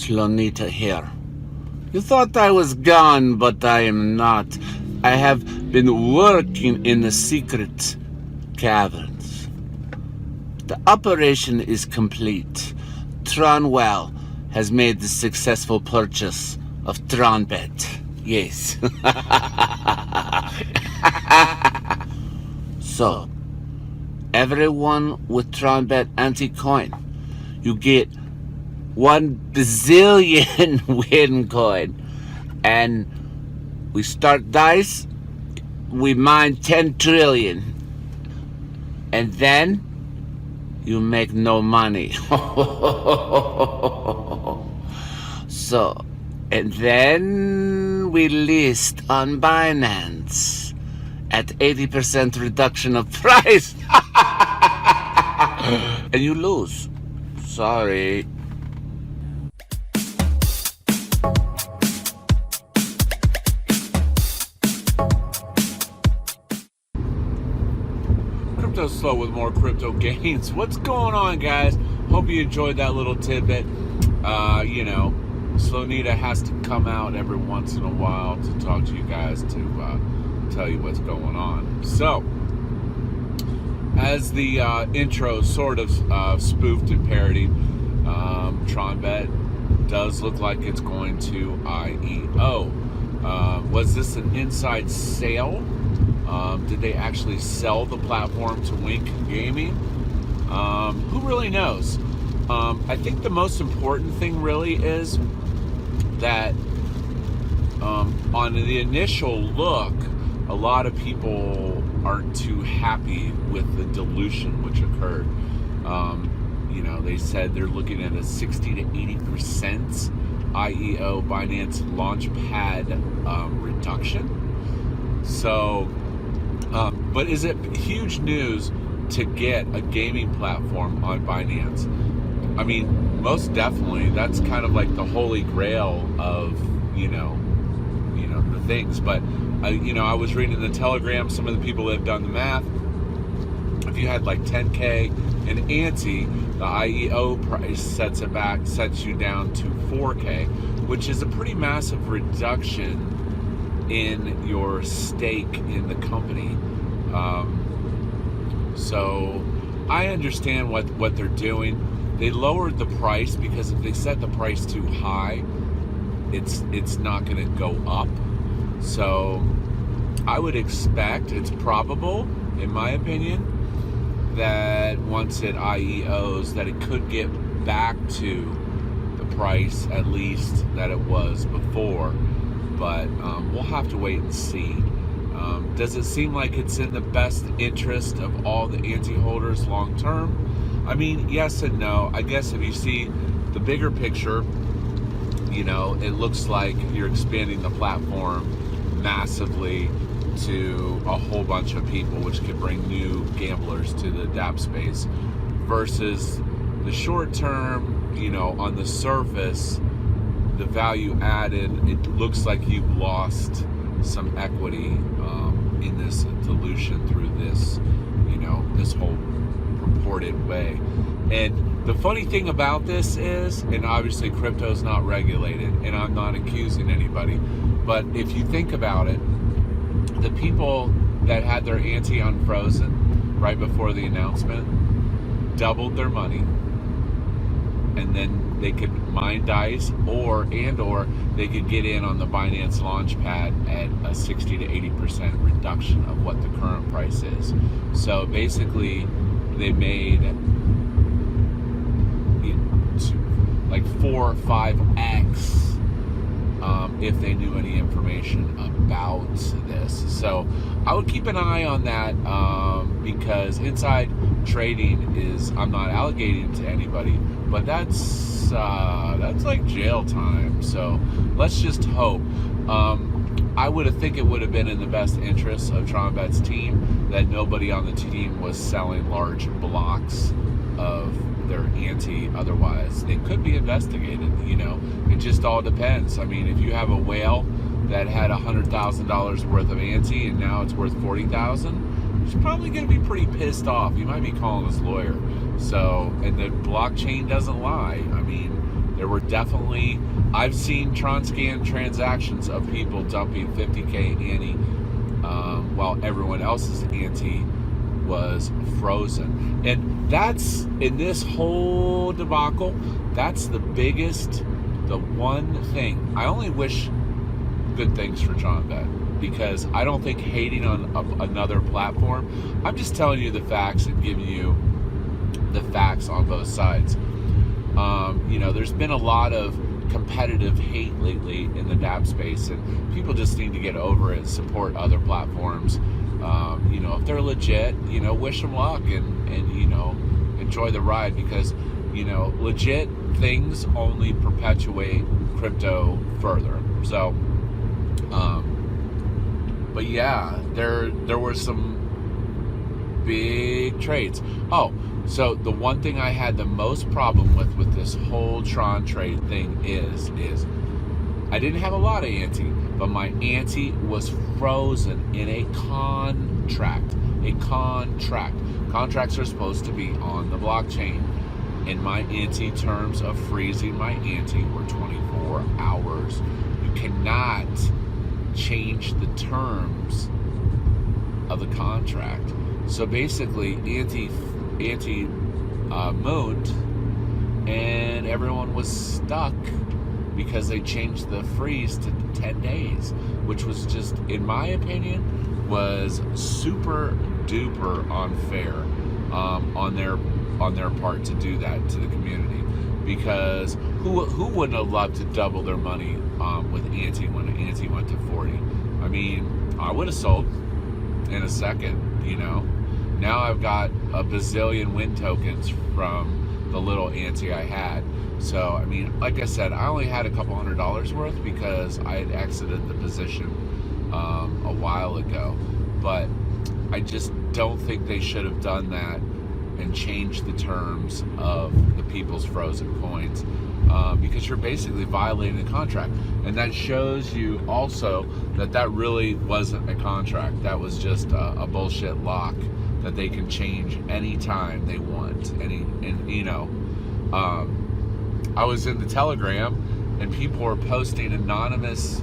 Slonita here. You thought I was gone, but I am not. I have been working in the secret caverns. The operation is complete. Tronwell has made the successful purchase of Tronbet. Yes. So, everyone with Tronbet anti-coin, you get 1 bazillion win coin. And we start dice, we mine 10 trillion. And then you make no money. So, and then we list on Binance at 80% reduction of price. And you lose. Sorry. Cryptoslo with more crypto gains. What's going on, guys? Hope you enjoyed that little tidbit. Slonita has to come out every once in a while to talk to you guys, to tell you what's going on. So, as the intro sort of spoofed and parodied, Tronbet does look like it's going to IEO. Was this an inside sale? Did they actually sell the platform to Wink Gaming? Who really knows? I think the most important thing really is that on the initial look, a lot of people aren't too happy with the dilution which occurred. They said they're looking at a 60 to 80% IEO Binance Launchpad reduction. So, but is it huge news to get a gaming platform on Binance? I mean, most definitely. That's kind of like the holy grail of, the things. But, I was reading in the Telegram, some of the people that have done the math. If you had like 10K in ANTE, the IEO price sets you down to 4K, which is a pretty massive reduction in your stake in the company. So I understand what they're doing. They lowered the price because if they set the price too high, it's not going to go up. So I would expect, it's probable, in my opinion, that once it IEOs, that it could get back to the price at least that it was before. But we'll have to wait and see. Does it seem like it's in the best interest of all the ANTE holders long term? I mean, yes and no. I guess if you see the bigger picture, it looks like you're expanding the platform massively to a whole bunch of people, which could bring new gamblers to the DApp space, versus the short term, on the surface, the value added, it looks like you've lost some equity in this dilution through this, this whole purported way. And the funny thing about this is, and obviously crypto's not regulated, and I'm not accusing anybody, but if you think about it, the people that had their ANTE unfrozen right before the announcement doubled their money, and then they could mine dice, or they could get in on the Binance Launchpad at a 60 to 80% reduction of what the current price is. So basically, they made like 4 or 5x if they knew any information about this. So I would keep an eye on that because inside trading is, I'm not allocating to anybody, but that's like jail time. So let's just hope. I think it would have been in the best interest of Tronbet's team that nobody on the team was selling large blocks of their ANTE. Otherwise, they could be investigated. It just all depends. I mean, if you have a whale that had $100,000 worth of ANTE and now it's worth $40,000, he's probably going to be pretty pissed off. He might be calling his lawyer. So, and the blockchain doesn't lie. I mean, There were definitely, I've seen Tronscan transactions of people dumping 50K ante while everyone else's ante was frozen. And that's, in this whole debacle, that's the one thing. I only wish good things for Tronbet, because I don't think hating on another platform, I'm just telling you the facts and giving you the facts on both sides. There's been a lot of competitive hate lately in the DApp space, and people just need to get over it, support other platforms. If they're legit, wish them luck and enjoy the ride, because, legit things only perpetuate crypto further. So, but yeah, there were some big trades. Oh, so the one thing I had the most problem with this whole Tron trade thing is I didn't have a lot of ante, but my ante was frozen in a contract. Contracts are supposed to be on the blockchain, and my ante terms of freezing my ante were 24 hours. You cannot change the terms of the contract. So basically, ante mooned, and everyone was stuck because they changed the freeze to 10 days, which was just, in my opinion, was super duper unfair on their part to do that to the community. Because who wouldn't have loved to double their money with ante when ante went to 40? I mean, I would have sold in a second. Now I've got a bazillion win tokens from the little ante I had. So, I mean, like I said, I only had a couple $100 worth because I had exited the position a while ago. But I just don't think they should have done that and changed the terms of the people's frozen coins, because you're basically violating the contract. And that shows you also that really wasn't a contract. That was just a bullshit lock that they can change anytime they want. I was in the Telegram, and people were posting anonymous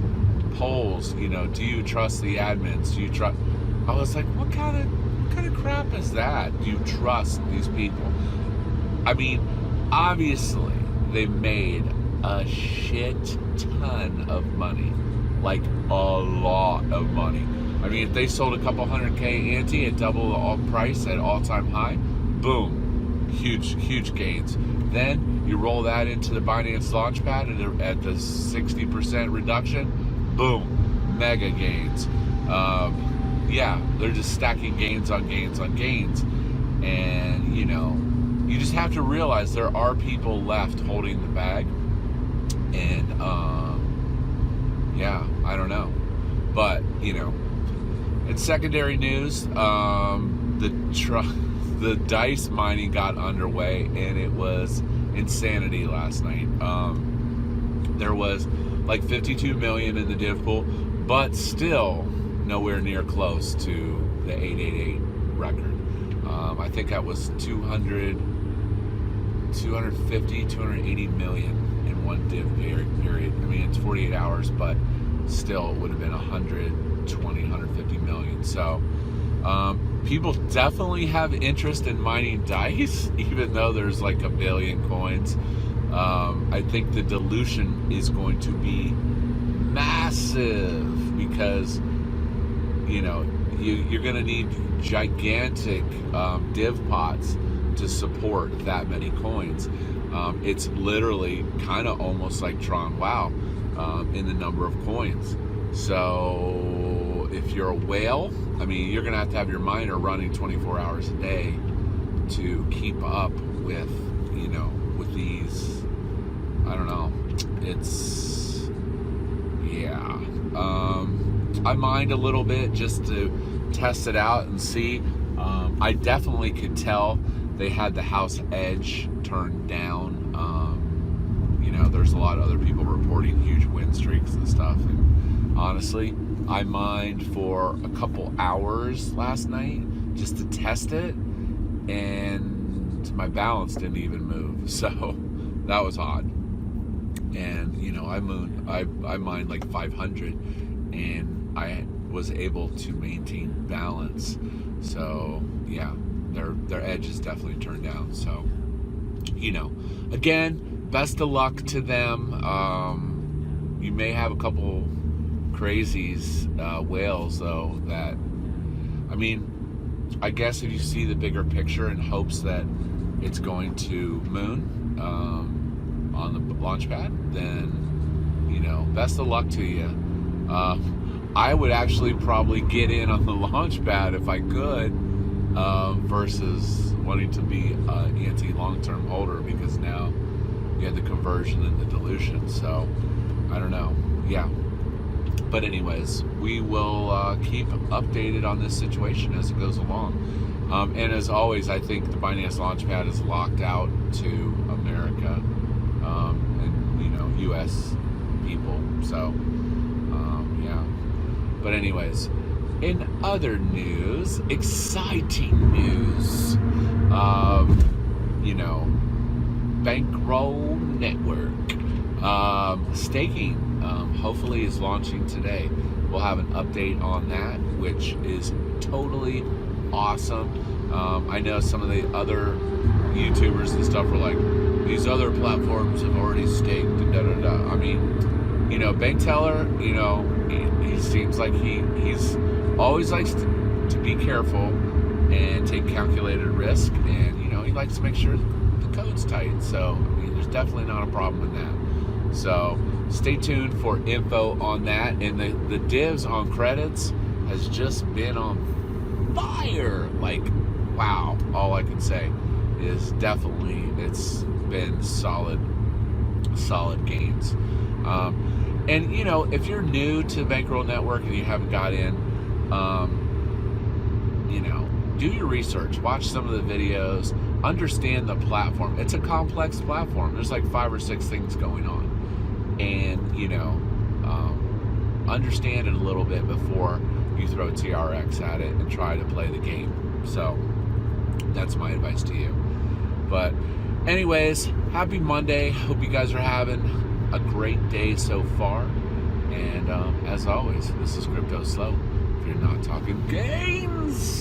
polls. Do you trust the admins? Do you trust? I was like, what kind of crap is that? Do you trust these people? I mean, obviously they made a shit ton of money, like a lot of money. I mean, if they sold a couple 100K ante at double the price at all-time high, boom, huge gains. Then you roll that into the Binance Launchpad at the 60% reduction, boom, mega gains. Yeah, they're just stacking gains on gains on gains. And, you just have to realize there are people left holding the bag. And, yeah, I don't know. But, in secondary news, the DICE mining got underway, and it was insanity last night. There was like 52 million in the div pool, but still nowhere near close to the 888 record. I think that was 250, 280 million in one div period. I mean, it's 48 hours, but still it would have been 120, 150 million. So people definitely have interest in mining DICE, even though there's like a billion coins. I think the dilution is going to be massive, because you're going to need gigantic div pots to support that many coins. It's literally kind of almost like Tron WoW in the number of coins. So if you're a whale, I mean, you're going to have your miner running 24 hours a day to keep up with, with these. I don't know. It's, yeah. I mined a little bit just to test it out and see. I definitely could tell they had the house edge turned down. There's a lot of other people reporting huge win streaks and stuff. And honestly, I mined for a couple hours last night just to test it, and my balance didn't even move. So that was odd. and you know, I mined like 500, and I was able to maintain balance. So yeah, their edge is definitely turned down. So, you know, again, best of luck to them. You may have a couple crazies, whales though, that, I mean, I guess if you see the bigger picture in hopes that it's going to moon on the Launchpad, then, you know, best of luck to you. I would actually probably get in on the Launchpad if I could, versus wanting to be an ANTE long-term holder, because now you have the conversion and the dilution. So I don't know. Yeah. But anyways, we will keep updated on this situation as it goes along. And as always, I think the Binance Launchpad is locked out to America, and, you know, U.S. people. So, yeah. But anyways, in other news, exciting news, you know, Bankroll Network, staking, hopefully is launching today. We'll have an update on that, which is totally awesome. I know some of the other YouTubers and stuff are like, these other platforms have already staked and da-da-da. I mean, you know, Bank Teller, you know, he seems like he's always likes to be careful and take calculated risk, and, you know, he likes to make sure the code's tight. So, I mean, there's definitely not a problem with that. So stay tuned for info on that. And the divs on credits has just been on fire. Like, wow. All I can say is definitely it's been solid gains. And, you know, if you're new to Bankroll Network and you haven't got in, you know, do your research, watch some of the videos, understand the platform. It's a complex platform. There's like 5 or 6 things going on. And, you know, understand it a little bit before you throw TRX at it and try to play the game. So that's my advice to you. But anyways, happy Monday. Hope you guys are having a great day so far. And as always, this is Cryptoslo. If you're not talking games.